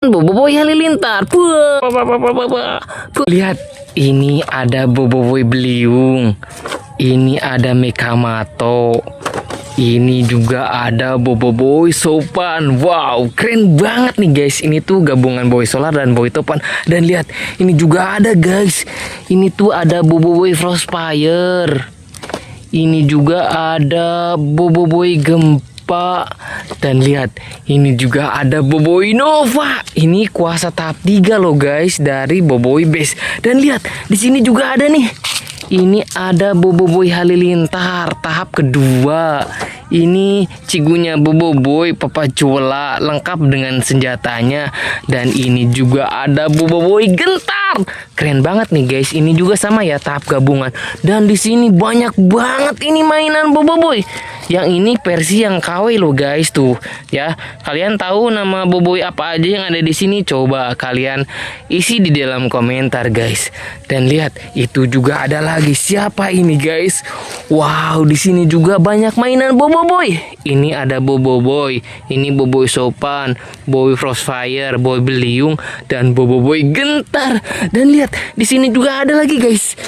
Boboiboy Halilintar. Lihat, ini ada Boboiboy Beliung. Ini ada Mekamato. Ini juga ada Boboiboy Sopan. Wow, keren banget nih guys. Ini tuh gabungan Boy Solar dan Boy Topan. Dan lihat, ini juga ada guys. Ini tuh ada Boboiboy Frostfire. Ini juga ada Boboiboy Gempa. Dan lihat, ini juga ada Boboiboy Nova. Ini kuasa tahap 3 loh guys dari Boboiboy Base. Dan lihat, di sini juga ada nih. Ini ada Boboiboy Halilintar tahap kedua. Ini cigunya Boboiboy Papacola lengkap dengan senjatanya. Dan ini juga ada Boboiboy Gentar. Keren banget nih guys. Ini juga sama ya tahap gabungan. Dan di sini banyak banget ini mainan Boboiboy. Yang ini versi yang KW loh guys tuh ya. Kalian tahu nama Boboiboy apa aja yang ada di sini? Coba kalian isi di dalam komentar guys. Dan lihat, itu juga ada lagi. Siapa ini guys? Wow, di sini juga banyak mainan Boboiboy. Ini ada Boboiboy, ini Boboiboy Sopan, Boboiboy Frostfire, Boboiboy Beliung, dan Boboiboy Gentar. Dan lihat, di sini juga ada lagi guys.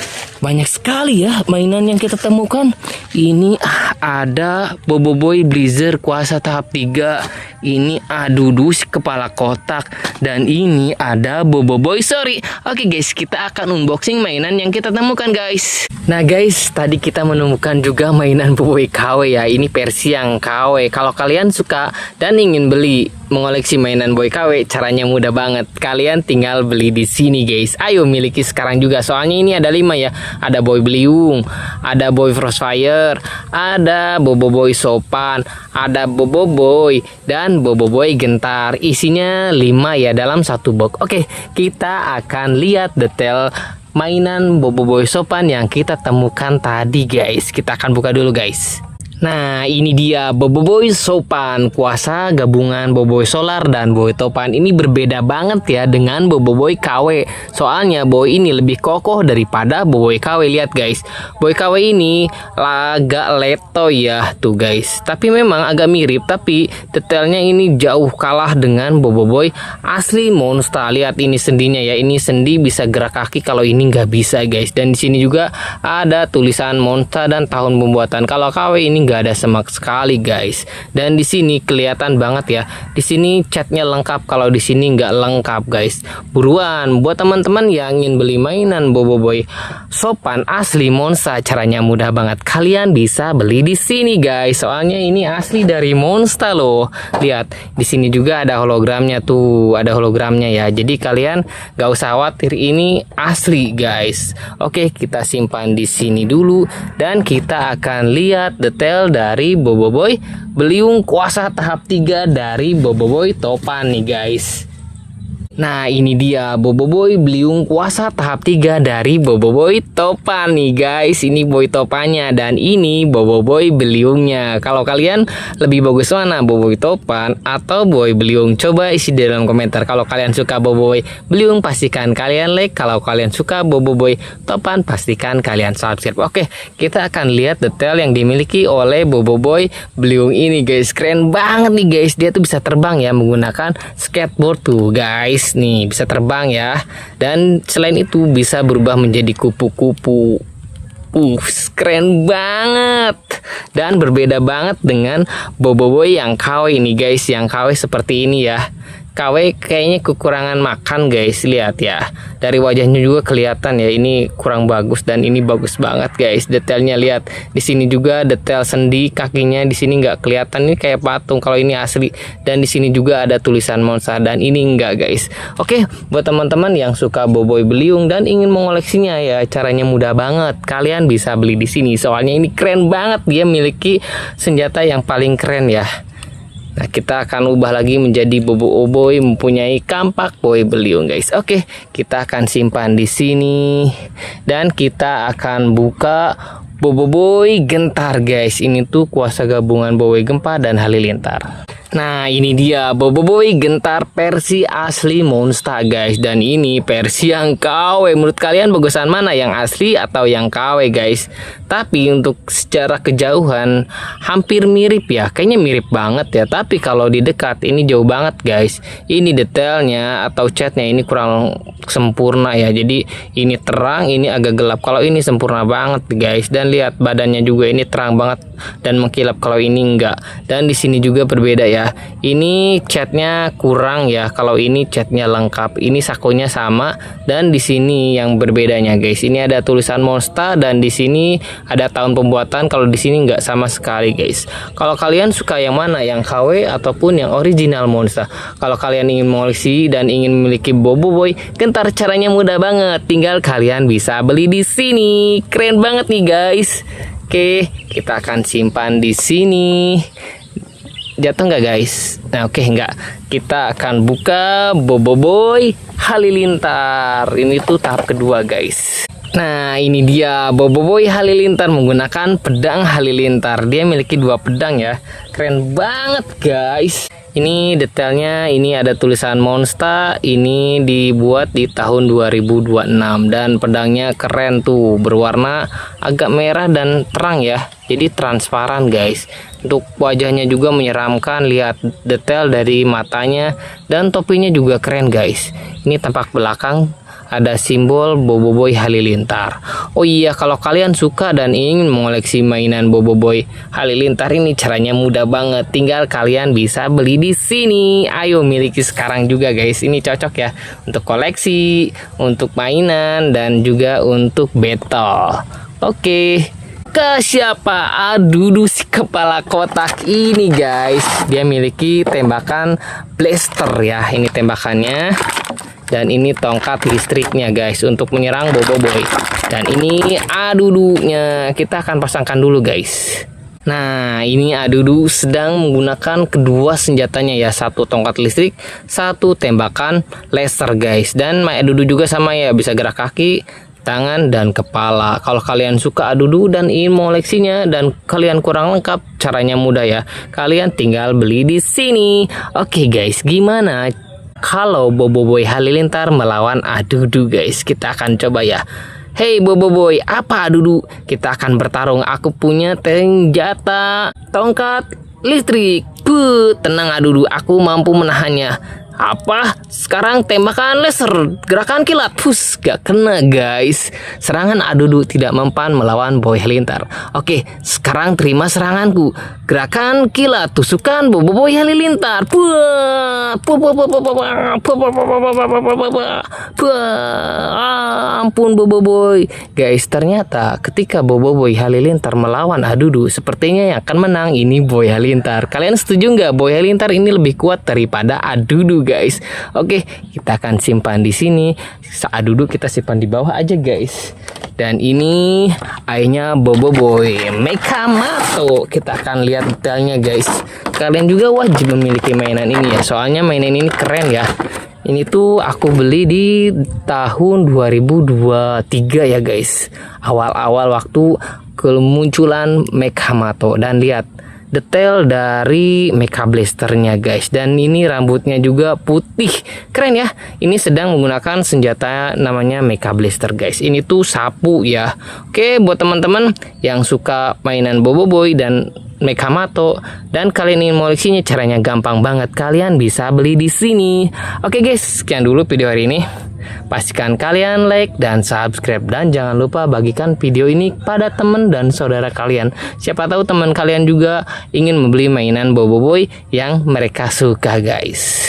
Banyak sekali ya mainan yang kita temukan. Ini ada Boboiboy Blizzard kuasa tahap 3. Ini Adudus kepala kotak. Dan ini ada Boboiboy Sorry. Oke guys, kita akan unboxing mainan yang kita temukan guys. Nah guys, tadi kita menemukan juga mainan Boboiboy KW ya. Ini versi yang KW. Kalau kalian suka dan ingin beli mengoleksi mainan Boy KW, caranya mudah banget. Kalian tinggal beli di sini guys. Ayo miliki sekarang juga. Soalnya ini ada 5 ya. Ada Boy Beliung, ada Boy Frostfire, ada Boboiboy Sopan, ada Boboiboy, dan Boboiboy Gentar. Isinya 5 ya dalam satu box. Oke, kita akan lihat detail mainan Boboiboy Sopan yang kita temukan tadi guys. Kita akan buka dulu guys. Nah, ini dia Boboiboy Sopan, kuasa gabungan Boboiboy Solar dan Boy Topan. Ini berbeda banget ya dengan Boboiboy KW. Soalnya Boy ini lebih kokoh daripada Boboiboy KW. Lihat guys, Boy KW ini agak letoy ya tuh guys. Tapi memang agak mirip, tapi detailnya ini jauh kalah dengan Boboiboy asli Monster. Lihat ini sendinya ya. Ini sendi bisa gerak kaki, kalau ini nggak bisa guys. Dan di sini juga ada tulisan Monster dan tahun pembuatan. Kalau KW ini nggak ada sama sekali guys. Dan di sini kelihatan banget ya. Di sini catnya lengkap, kalau di sini nggak lengkap guys. Buruan buat teman-teman yang ingin beli mainan Boboiboy Sopan asli Monster, caranya mudah banget. Kalian bisa beli di sini guys. Soalnya ini asli dari Monster loh. Lihat, di sini juga ada hologramnya tuh, ada hologramnya ya. Jadi kalian nggak usah khawatir, ini asli guys. Oke, kita simpan di sini dulu dan kita akan lihat detail dari Boboiboy Beliung kuasa tahap 3 dari Boboiboy Topan nih guys. Nah, ini dia Boboiboy Beliung kuasa tahap 3 dari Boboiboy Topan nih guys. Ini Boy Topannya dan ini Boboiboy Beliungnya. Kalau kalian lebih bagus mana, Boboiboy Topan atau Boy Beliung? Coba isi di dalam komentar. Kalau kalian suka Boboiboy Beliung, pastikan kalian like. Kalau kalian suka Boboiboy Topan, pastikan kalian subscribe. Oke, kita akan lihat detail yang dimiliki oleh Boboiboy Beliung ini guys. Keren banget nih guys. Dia tuh bisa terbang ya menggunakan skateboard tuh guys. Nih bisa terbang ya. Dan selain itu bisa berubah menjadi kupu-kupu. Keren banget. Dan berbeda banget dengan Boboiboy yang KW ini guys. Yang KW seperti ini ya. KW kayaknya kekurangan makan guys. Lihat ya, dari wajahnya juga kelihatan ya, ini kurang bagus dan ini bagus banget guys. Detailnya lihat, di sini juga detail sendi kakinya, di sini nggak kelihatan, ini kayak patung kalau ini asli. Dan di sini juga ada tulisan Monster dan ini enggak guys. Oke, buat teman-teman yang suka Boboiboy Beliung dan ingin mengoleksinya ya, caranya mudah banget. Kalian bisa beli di sini. Soalnya ini keren banget, dia memiliki senjata yang paling keren ya. Nah, kita akan ubah lagi menjadi Boboiboy mempunyai kampak Boy Beliung guys. Oke, kita akan simpan di sini dan kita akan buka Boboiboy Gentar guys. Ini tuh kuasa gabungan Boboiboy Gempa dan Halilintar. Nah, ini dia Boboiboy Gentar versi asli Monster guys. Dan ini versi yang KW. Menurut kalian bagusan mana, yang asli atau yang KW guys? Tapi untuk secara kejauhan hampir mirip ya. Kayaknya mirip banget ya. Tapi kalau di dekat ini jauh banget guys. Ini detailnya atau catnya ini kurang sempurna ya. Jadi ini terang, ini agak gelap. Kalau ini sempurna banget guys. Dan lihat badannya juga ini terang banget dan mengkilap, kalau ini enggak. Dan di sini juga berbeda ya. Ini catnya kurang ya. Kalau ini catnya lengkap. Ini sakonya sama. Dan di sini yang berbedanya guys. Ini ada tulisan Monster dan di sini ada tahun pembuatan. Kalau di sini enggak sama sekali guys. Kalau kalian suka yang mana, yang KW ataupun yang original Monster? Kalau kalian ingin mengoleksi dan ingin memiliki Boboiboy Gentar, caranya mudah banget. Tinggal kalian bisa beli di sini. Keren banget nih guys. Oke, kita akan simpan di sini. Jatuh nggak guys? Nah, oke, nggak. Kita akan buka Boboiboy Halilintar. Ini tuh tahap kedua guys. Nah, ini dia Boboiboy Halilintar menggunakan pedang Halilintar. Dia memiliki 2 pedang ya. Keren banget guys. Ini detailnya, ini ada tulisan Monster. Ini dibuat di tahun 2026 dan pedangnya keren tuh, berwarna agak merah dan terang ya. Jadi transparan guys. Untuk wajahnya juga menyeramkan. Lihat detail dari matanya dan topinya juga keren guys. Ini tampak belakang ada simbol Boboiboy Halilintar. Oh iya, kalau kalian suka dan ingin mengoleksi mainan Boboiboy Halilintar ini, caranya mudah banget. Tinggal kalian bisa beli di sini. Ayo miliki sekarang juga guys. Ini cocok ya untuk koleksi, untuk mainan dan juga untuk battle. Oke. Ke siapa? Aduh, si kepala kotak ini guys. Dia miliki tembakan blaster ya. Ini tembakannya. Dan ini tongkat listriknya guys untuk menyerang Boboiboy. Dan ini adudunya. Kita akan pasangkan dulu guys. Nah, ini Adudu sedang menggunakan kedua senjatanya ya. 1 tongkat listrik, 1 tembakan laser guys. Dan Adudu juga sama ya, bisa gerak kaki, tangan, dan kepala. Kalau kalian suka Adudu dan ingin mengoleksinya dan kalian kurang lengkap, caranya mudah ya. Kalian tinggal beli di sini. Oke guys, gimana kalau Boboiboy Halilintar melawan Adudu guys? Kita akan coba ya. Hey Boboiboy, apa Adudu? Kita akan bertarung. Aku punya senjata tongkat listrik. Tenang Adudu, aku mampu menahannya. Apa? Sekarang tembakan laser, gerakan kilat. Gak kena guys. Serangan Adudu tidak mempan melawan Boy Halilintar. Oke, sekarang terima seranganku. Gerakan kilat, tusukan Boboiboy Halilintar. Ampun Boboiboy. Guys, ternyata ketika Boboiboy Halilintar melawan Adudu, sepertinya yang akan menang ini Boy Halilintar. Kalian setuju nggak? Boy Halilintar ini lebih kuat daripada Adudu guys. Oke, kita akan simpan di sini. Adudu kita simpan di bawah aja guys. Dan ini ayahnya Boboiboy Mekamato. Kita akan lihat detailnya guys. Kalian juga wajib memiliki mainan ini ya. Soalnya mainan ini keren ya. Ini tuh aku beli di tahun 2023 ya guys. Awal-awal waktu kemunculan Mekamato. Dan lihat detail dari Mecha Blasternya guys. Dan ini rambutnya juga putih, keren ya. Ini sedang menggunakan senjata namanya Mecha Blaster guys. Ini tuh sapu ya. Oke, buat teman-teman yang suka mainan Boboiboy dan Mekamato dan kalian ingin mengoleksinya, caranya gampang banget. Kalian bisa beli di sini. Oke guys, sekian dulu video hari ini. Pastikan kalian like dan subscribe, dan jangan lupa bagikan video ini pada teman dan saudara kalian. Siapa tahu teman kalian juga ingin membeli mainan Boboiboy yang mereka suka guys.